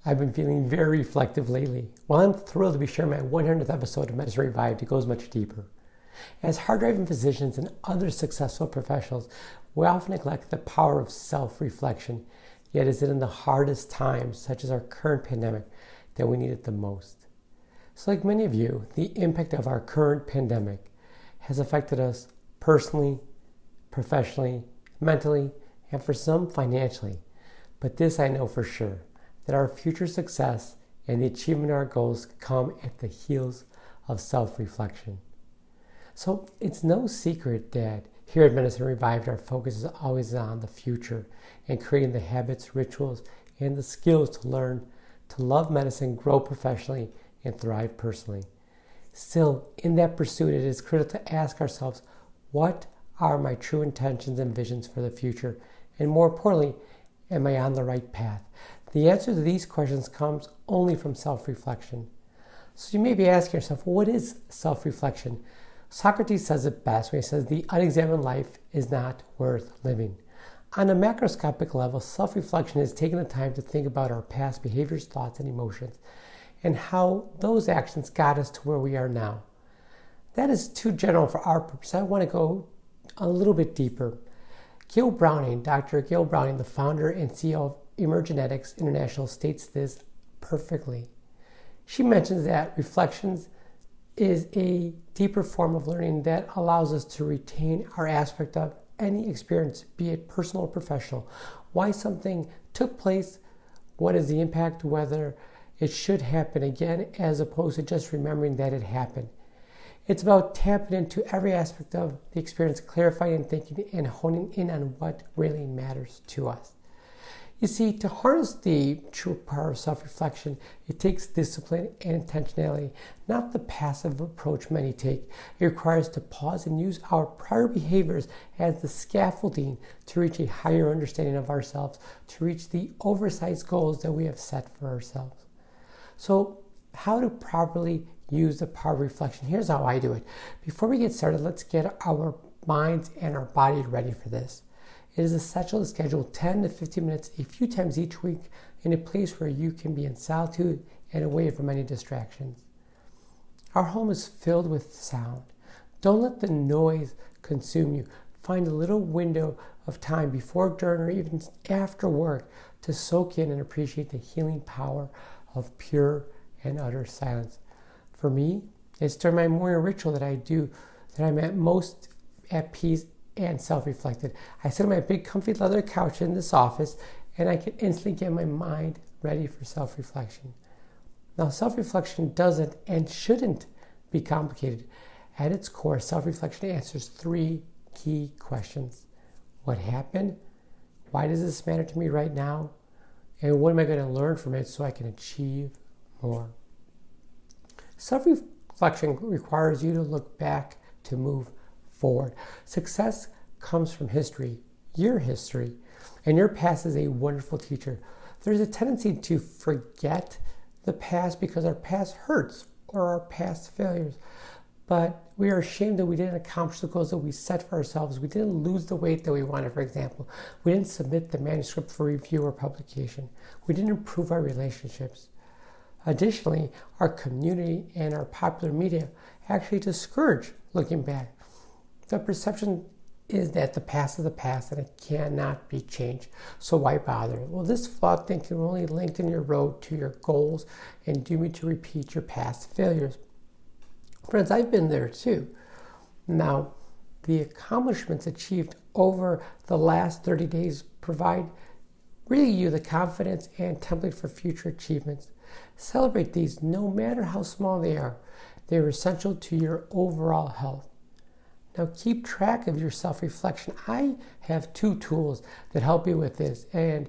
I've been feeling very reflective lately. Well, I'm thrilled to be sharing my 100th episode of Medicine Revived. It goes much deeper. As hard-driving physicians and other successful professionals, we often neglect the power of self-reflection. Yet is it in the hardest times, such as our current pandemic, that we need it the most? So like many of you, the impact of our current pandemic has affected us personally, professionally, mentally, and for some financially. But this I know for sure, that our future success and the achievement of our goals come at the heels of self-reflection. So it's no secret that here at Medicine Revived, our focus is always on the future and creating the habits, rituals, and the skills to learn to love medicine, grow professionally, and thrive personally. Still, in that pursuit, it is critical to ask ourselves, what are my true intentions and visions for the future? And more importantly, am I on the right path? The answer to these questions comes only from self-reflection. So you may be asking yourself, well, what is self-reflection? Socrates says it best when he says the unexamined life is not worth living. On a macroscopic level, self-reflection is taking the time to think about our past behaviors, thoughts, and emotions, and how those actions got us to where we are now. That is too general for our purpose. I want to go a little bit deeper. Dr. Gail Browning, the founder and CEO of Emergenetics International, states this perfectly. She mentions that reflections is a deeper form of learning that allows us to retain our aspect of any experience, be it personal or professional, why something took place, what is the impact, whether it should happen again, as opposed to just remembering that it happened. It's about tapping into every aspect of the experience, clarifying and thinking, and honing in on what really matters to us. You see, to harness the true power of self-reflection, it takes discipline and intentionality, not the passive approach many take. It requires to pause and use our prior behaviors as the scaffolding to reach a higher understanding of ourselves, to reach the oversized goals that we have set for ourselves. So, how to properly use the power of reflection? Here's how I do it. Before we get started, let's get our minds and our body ready for this. It is essential to schedule 10 to 15 minutes a few times each week in a place where you can be in solitude and away from any distractions. Our home is filled with sound. Don't let the noise consume you. Find a little window of time before, during, or even after work to soak in and appreciate the healing power of pure and utter silence. For me, it's during my morning ritual that I do that I'm at most at peace and self-reflected. I sit on my big comfy leather couch in this office and I can instantly get my mind ready for self-reflection. Now, self-reflection doesn't and shouldn't be complicated. At its core, self-reflection answers three key questions. What happened? Why does this matter to me right now? And what am I going to learn from it so I can achieve more? Self-reflection requires you to look back to move forward. Success comes from history, your history, and your past is a wonderful teacher. There's a tendency to forget the past because our past hurts or our past failures, but we are ashamed that we didn't accomplish the goals that we set for ourselves. We didn't lose the weight that we wanted, for example. We didn't submit the manuscript for review or publication. We didn't improve our relationships. Additionally, our community and our popular media actually discourage looking back. The perception is that the past is the past and it cannot be changed. So why bother? Well, this flawed thinking will only lengthen your road to your goals and do you to repeat your past failures. Friends, I've been there too. Now, the accomplishments achieved over the last 30 days provide really you the confidence and template for future achievements. Celebrate these no matter how small they are. They are essential to your overall health. Now keep track of your self-reflection. I have 2 tools that help you with this, and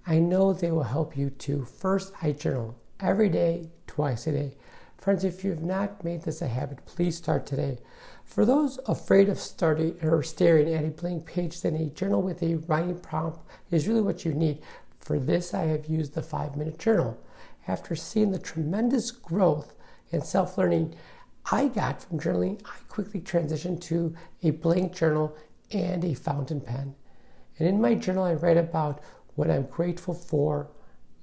I know they will help you too. First, I journal every day, twice a day. Friends, if you have not made this a habit, please start today. For those afraid of starting or staring at a blank page, then a journal with a writing prompt is really what you need. For this, I have used the 5-minute journal. After seeing the tremendous growth and self-learning I got from journaling, I quickly transitioned to a blank journal and a fountain pen. And in my journal, I write about what I'm grateful for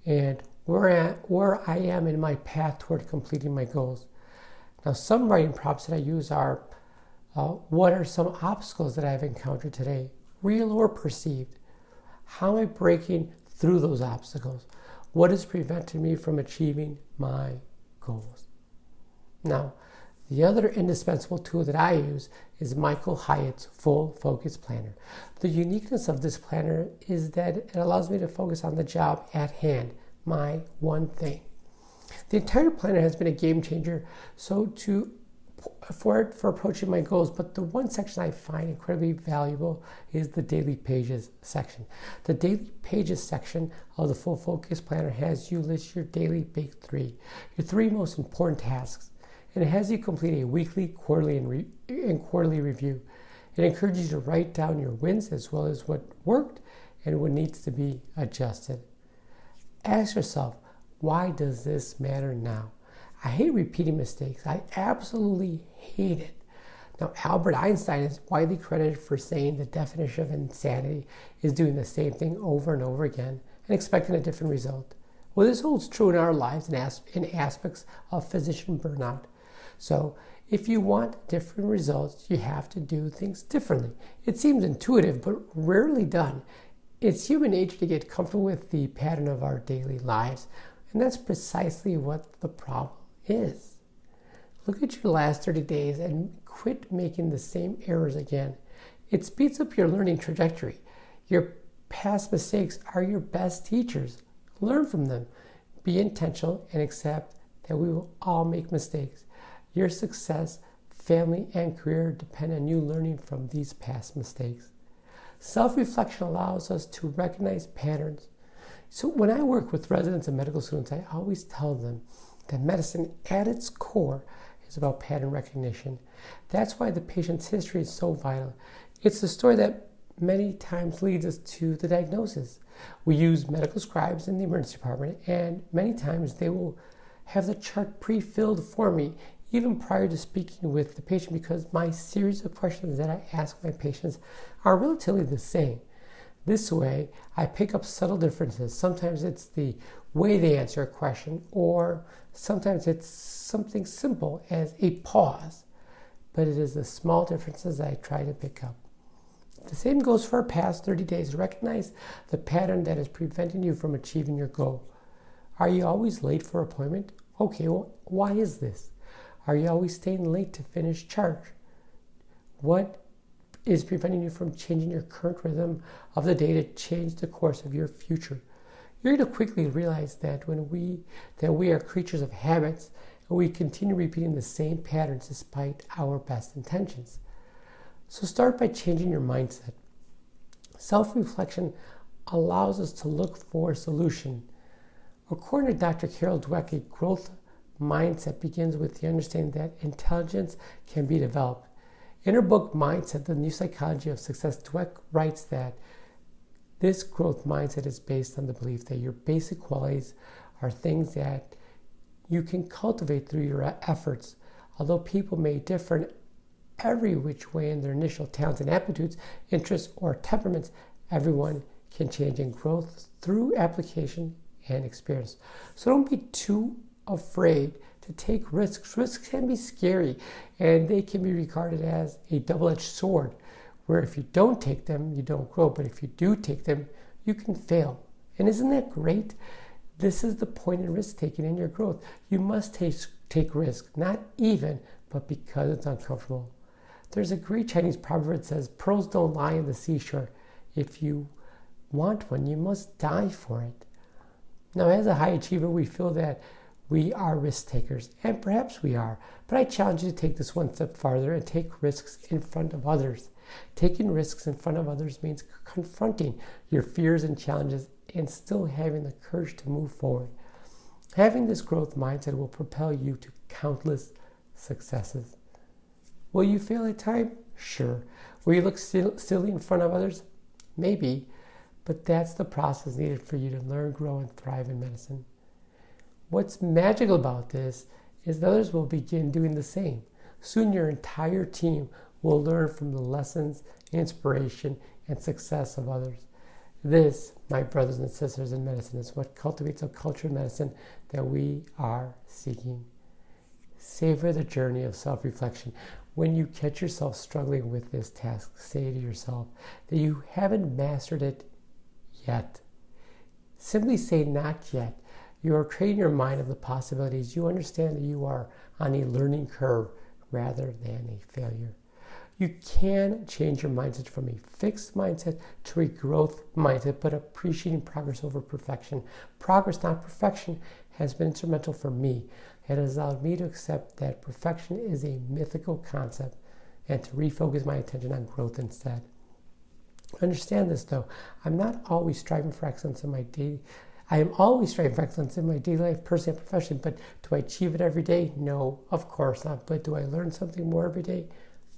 and where I am in my path toward completing my goals. Now, some writing prompts that I use are, what are some obstacles that I've encountered today, real or perceived? How am I breaking through those obstacles? What is preventing me from achieving my goals? Now, the other indispensable tool that I use is Michael Hyatt's Full Focus Planner. The uniqueness of this planner is that it allows me to focus on the job at hand, my one thing. The entire planner has been a game changer for approaching my goals, but the one section I find incredibly valuable is the daily pages section. The daily pages section of the Full Focus Planner has you list your daily big three, your three most important tasks, and it has you complete a weekly, quarterly, and quarterly review. It encourages you to write down your wins as well as what worked and what needs to be adjusted. Ask yourself, why does this matter now? I hate repeating mistakes. I absolutely hate it. Now, Albert Einstein is widely credited for saying the definition of insanity is doing the same thing over and over again and expecting a different result. Well, this holds true in our lives in aspects of physician burnout. So, if you want different results, you have to do things differently. It seems intuitive, but rarely done. It's human nature to get comfortable with the pattern of our daily lives, and that's precisely what the problem is. Look at your last 30 days and quit making the same errors again. It speeds up your learning trajectory. Your past mistakes are your best teachers. Learn from them. Be intentional and accept that we will all make mistakes. Your success, family, and career depend on you learning from these past mistakes. Self-reflection allows us to recognize patterns. So when I work with residents and medical students, I always tell them that medicine at its core is about pattern recognition. That's why the patient's history is so vital. It's the story that many times leads us to the diagnosis. We use medical scribes in the emergency department, and many times they will have the chart pre-filled for me even prior to speaking with the patient, because my series of questions that I ask my patients are relatively the same. This way, I pick up subtle differences. Sometimes it's the way they answer a question, or sometimes it's something simple as a pause. But it is the small differences I try to pick up. The same goes for our past 30 days. Recognize the pattern that is preventing you from achieving your goal. Are you always late for an appointment? Okay, well, why is this? Are you always staying late to finish charge? What is preventing you from changing your current rhythm of the day to change the course of your future? You're going to quickly realize that we are creatures of habits, and we continue repeating the same patterns despite our best intentions. So start by changing your mindset. Self-reflection allows us to look for a solution. According to Dr. Carol Dweck, a growth mindset begins with the understanding that intelligence can be developed. In her book, Mindset, The New Psychology of Success, Dweck writes that this growth mindset is based on the belief that your basic qualities are things that you can cultivate through your efforts. Although people may differ in every which way in their initial talents and aptitudes, interests, or temperaments, everyone can change and grow through application and experience. So don't be too afraid to take risks. Risks can be scary, and they can be regarded as a double-edged sword, where if you don't take them, you don't grow, but if you do take them, you can fail. And isn't that great? This is the point in risk-taking in your growth. You must take risk, not even, but because it's uncomfortable. There's a great Chinese proverb that says, pearls don't lie in the seashore. If you want one, you must die for it. Now, as a high achiever, we feel that we are risk takers, and perhaps we are, but I challenge you to take this one step farther and take risks in front of others. Taking risks in front of others means confronting your fears and challenges and still having the courage to move forward. Having this growth mindset will propel you to countless successes. Will you fail at times? Sure. Will you look silly in front of others? Maybe, but that's the process needed for you to learn, grow, and thrive in medicine. What's magical about this is that others will begin doing the same. Soon your entire team will learn from the lessons, inspiration, and success of others. This, my brothers and sisters in medicine, is what cultivates a culture of medicine that we are seeking. Savor the journey of self-reflection. When you catch yourself struggling with this task, say to yourself that you haven't mastered it yet. Simply say not yet. You are training your mind of the possibilities. You understand that you are on a learning curve rather than a failure. You can change your mindset from a fixed mindset to a growth mindset, but appreciating progress over perfection. Progress, not perfection, has been instrumental for me. It has allowed me to accept that perfection is a mythical concept and to refocus my attention on growth instead. Understand this though, I'm not always striving for excellence in my day. I am always striving for excellence in my daily life, personally and professionally, but do I achieve it every day? No, of course not. But do I learn something more every day?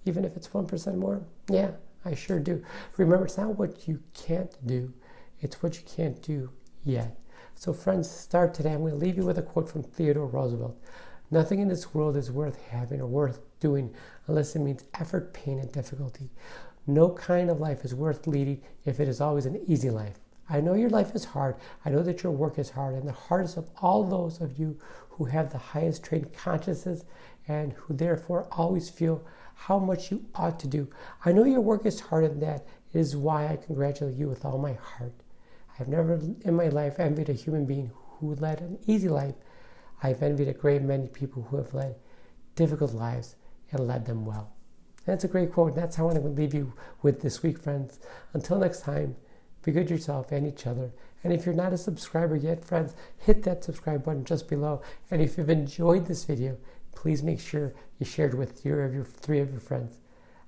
Even if it's 1% more? Yeah, I sure do. Remember, it's not what you can't do, it's what you can't do yet. So friends, start today. I'm going to leave you with a quote from Theodore Roosevelt. Nothing in this world is worth having or worth doing unless it means effort, pain, and difficulty. No kind of life is worth leading if it is always an easy life. I know your life is hard. I know that your work is hard. And the hardest of all those of you who have the highest trained consciousness and who therefore always feel how much you ought to do. I know your work is hard, and that is why I congratulate you with all my heart. I have never in my life envied a human being who led an easy life. I've envied a great many people who have led difficult lives and led them well. That's a great quote, and that's how I want to leave you with this week, friends. Until next time, be good to yourself and each other. And if you're not a subscriber yet, friends, hit that subscribe button just below. And if you've enjoyed this video, please make sure you share it with three of your friends.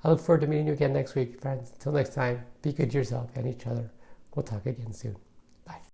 I look forward to meeting you again next week, friends. Until next time, be good to yourself and each other. We'll talk again soon.